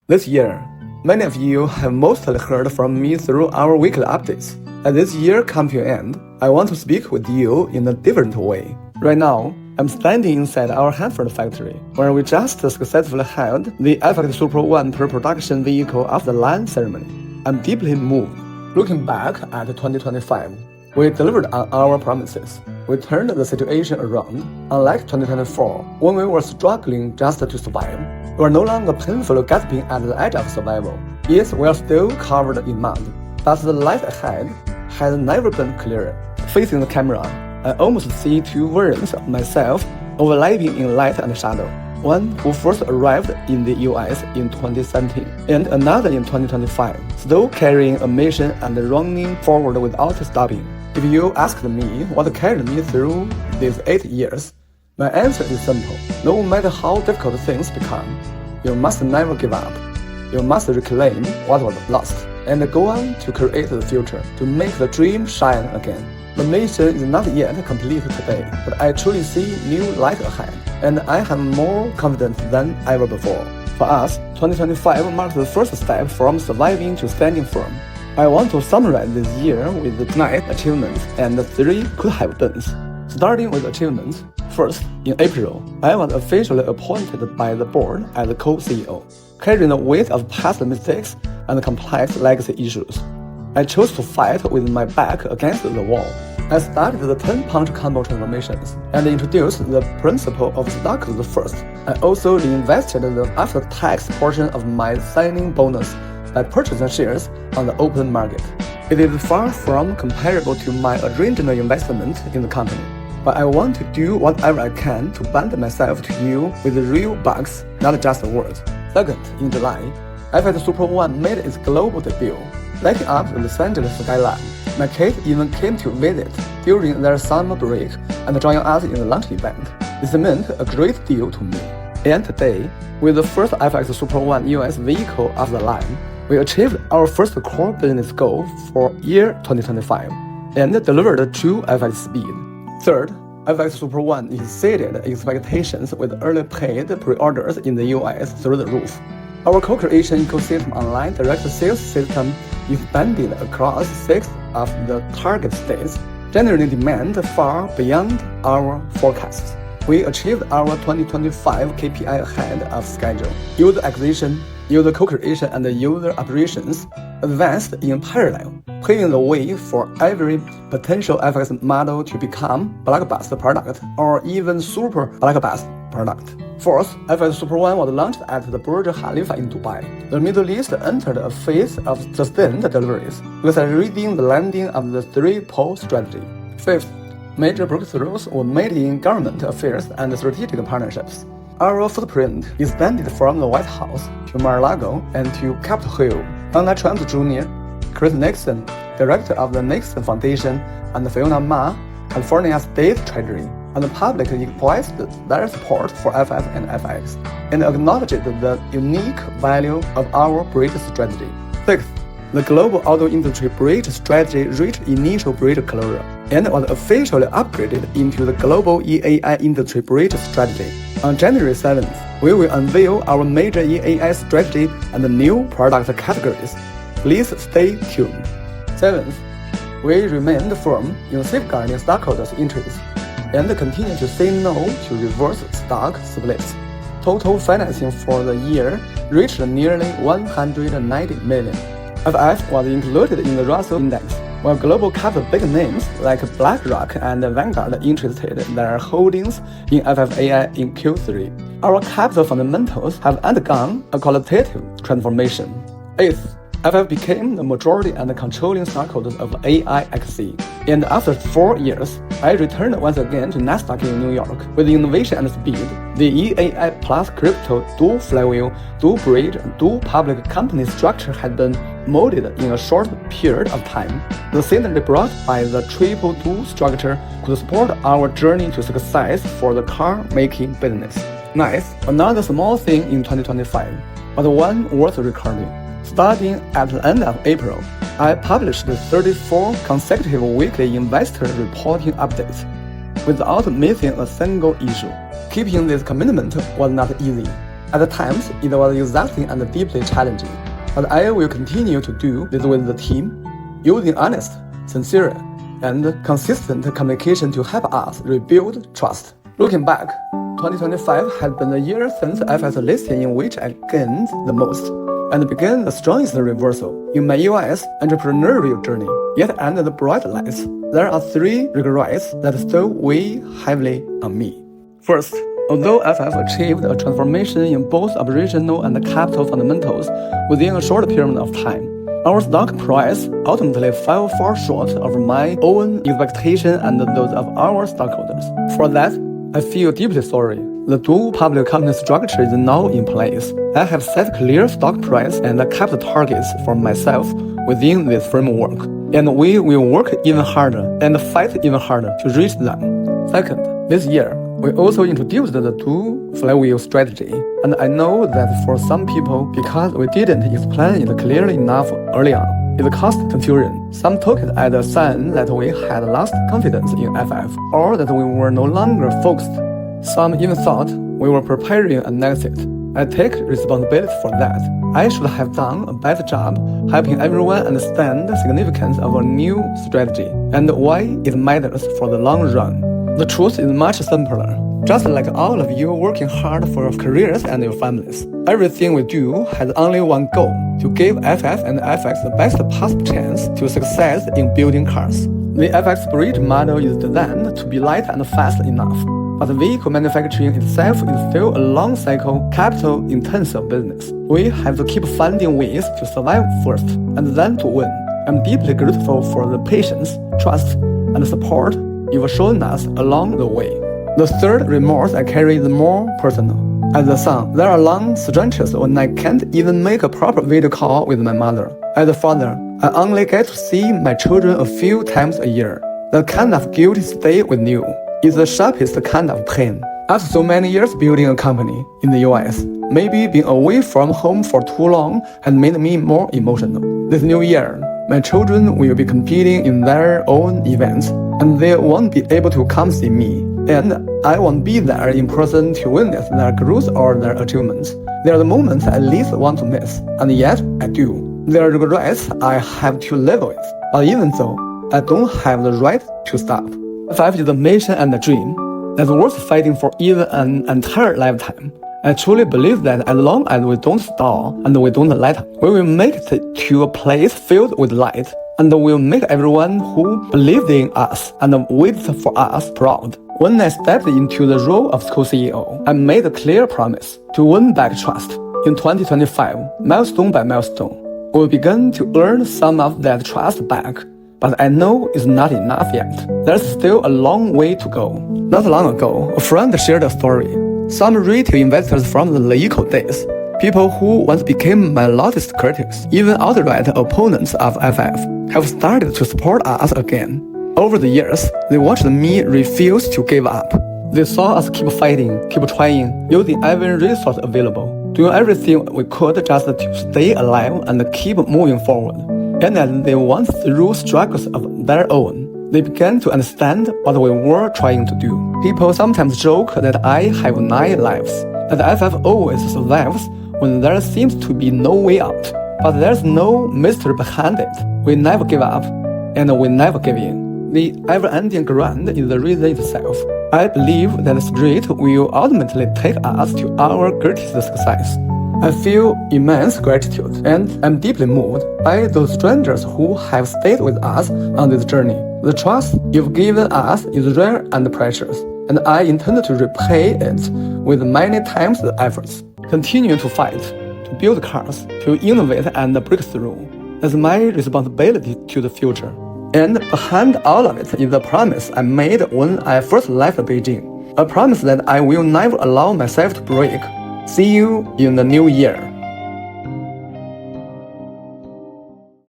This year, many of you have mostly heard from me through our weekly updates. As this year comes to an end, I want to speak with you in a different way. Right now, I'm standing inside our Hanford factory, where we just successfully held the FX Super One pre-production vehicle of the line ceremony. I'm deeply moved. Looking back at 2025, we delivered on our promises. We turned the situation around. Unlike 2024, when we were struggling just to survive, we are no longer painfully gasping at the edge of survival. Yes, we are still covered in mud, but the light ahead has never been clearer. Facing the camera, I almost see two versions of myself overlapping in light and shadow. One who first arrived in the US in 2017, and another in 2025, still carrying a mission and running forward without stopping. If you asked me what carried me through these 8 years, my answer is simple. No matter how difficult things become, you must never give up. You must reclaim what was lost and go on to create the future, to make the dream shine again. The mission is not yet complete today, but I truly see new light ahead, and I have more confidence than ever before. For us, 2025 marks the first step from surviving to standing firm. I want to summarize this year with 9 achievements and 3 could-have-beens. Starting with achievements, first, in April, I was officially appointed by the board as the co-CEO, carrying the weight of past mistakes and complex legacy issues. I chose to fight with my back against the wall. I started the 10-punch combo transformations and introduced the principle of stockholder first. I also reinvested the after-tax portion of my signing bonus by purchasing shares on the open market. It is far from comparable to my original investment in the company, but I want to do whatever I can to bind myself to you with real bucks, not just words. Second, in July, FX Super One made its global debut, lighting up the Los Angeles skyline. My kids even came to visit during their summer break and join us in the launch event. This meant a great deal to me. And today, with the first FX Super One US vehicle off the line, we achieved our first core business goal for year 2025 and delivered true FX speed. Third, FX Super One exceeded expectations with early paid pre-orders in the US through the roof. Our co-creation ecosystem online direct sales system expanded across 6 of the target states, generating demand far beyond our forecasts. We achieved our 2025 KPI ahead of schedule. User acquisition, user co-creation, and user operations advanced in parallel, paving the way for every potential FX model to become blockbuster product or even super blockbuster product. Fourth, FX Super One was launched at the Burj Khalifa in Dubai. The Middle East entered a phase of sustained deliveries, accelerating the landing of the 3-pole strategy. Fifth, major breakthroughs were made in government affairs and strategic partnerships. Our footprint expanded from the White House to Mar-a-Lago and to Capitol Hill. Donald Trump Jr., Chris Nixon, director of the Nixon Foundation, and Fiona Ma, California State Treasury, and the public expressed their support for FF and FX, and acknowledged the unique value of our bridge strategy. Sixth, the Global Auto Industry Bridge strategy reached initial bridge closure and was officially upgraded into the Global EAI Industry Bridge strategy. On January 7th, we will unveil our major EAI strategy and new product categories. Please stay tuned. Seventh, we remained firm in safeguarding stockholders' interests and continue to say no to reverse stock splits. Total financing for the year reached nearly $190 million. FF was included in the Russell Index, while global capital big names like BlackRock and Vanguard interested their holdings in FFAI in Q3. Our capital fundamentals have undergone a qualitative transformation. Eighth, FF became the majority and controlling stockholders of AIXC. And after 4 years, I returned once again to Nasdaq in New York. With innovation and speed, the EAI plus crypto dual-flywheel, dual-bridge, and dual-public company structure had been molded in a short period of time. The synergy brought by the triple dual structure could support our journey to success for the car-making business. Ninth, another small thing in 2025, but one worth recording. Starting at the end of April, I published 34 consecutive weekly investor reporting updates without missing a single issue. Keeping this commitment was not easy. At times, it was exhausting and deeply challenging, but I will continue to do this with the team, using honest, sincere, and consistent communication to help us rebuild trust. Looking back, 2025 has been the year since FS listing in which I gained the most and began the strongest reversal in my US entrepreneurial journey. Yet under the bright lights, there are 3 regrets that still weigh heavily on me. First, although FF achieved a transformation in both operational and capital fundamentals within a short period of time, our stock price ultimately fell far short of my own expectations and those of our stockholders. For that, I feel deeply sorry. The dual public company structure is now in place. I have set clear stock price and capital targets for myself within this framework, and we will work even harder and fight even harder to reach them. Second, this year, we also introduced the dual-flywheel strategy, and I know that for some people, because we didn't explain it clearly enough early on, it caused confusion. Some took it as a sign that we had lost confidence in FF, or that we were no longer focused. Some even thought we were preparing an exit. I take responsibility for that. I should have done a better job helping everyone understand the significance of our new strategy and why it matters for the long run. The truth is much simpler. Just like all of you working hard for your careers and your families, everything we do has only one goal: to give FF and FX the best possible chance to success in building cars. The FX Bridge model is designed to be light and fast enough, but vehicle manufacturing itself is still a long-cycle, capital-intensive business. We have to keep finding ways to survive first, and then to win. I'm deeply grateful for the patience, trust, and support you've shown us along the way. The third remorse I carry is more personal. As a son, there are long stretches when I can't even make a proper video call with my mother. As a father, I only get to see my children a few times a year. That kind of guilt stays with you. It's the sharpest kind of pain. After so many years building a company in the US, maybe being away from home for too long has made me more emotional. This new year, my children will be competing in their own events, and they won't be able to come see me. And I won't be there in person to witness their growth or their achievements. There are the moments I least want to miss, and yet I do. There are regrets I have to live with, but even so, I don't have the right to stop. FF is a mission and a dream that's worth fighting for even an entire lifetime. I truly believe that as long as we don't stall and we don't let up, we will make it to a place filled with light, and we'll make everyone who believed in us and waited for us proud. When I stepped into the role of co-CEO, I made a clear promise to win back trust. In 2025, milestone by milestone, we'll begin to earn some of that trust back. But I know it's not enough yet. There's still a long way to go. Not long ago, a friend shared a story. Some retail investors from the Leico days, people who once became my loudest critics, even outright opponents of FF, have started to support us again. Over the years, they watched me refuse to give up. They saw us keep fighting, keep trying, using every resource available, doing everything we could just to stay alive and keep moving forward. And as they went through struggles of their own, they began to understand what we were trying to do. People sometimes joke that I have 9 lives, that FF always survives when there seems to be no way out. But there's no mystery behind it. We never give up, and we never give in. The ever-ending grind is the reason itself. I believe that the spirit will ultimately take us to our greatest success. I feel immense gratitude, and I'm deeply moved by those strangers who have stayed with us on this journey. The trust you've given us is rare and precious, and I intend to repay it with many times the efforts. Continue to fight, to build cars, to innovate and break through. That's my responsibility to the future. And behind all of it is the promise I made when I first left Beijing. A promise that I will never allow myself to break. See you in the new year.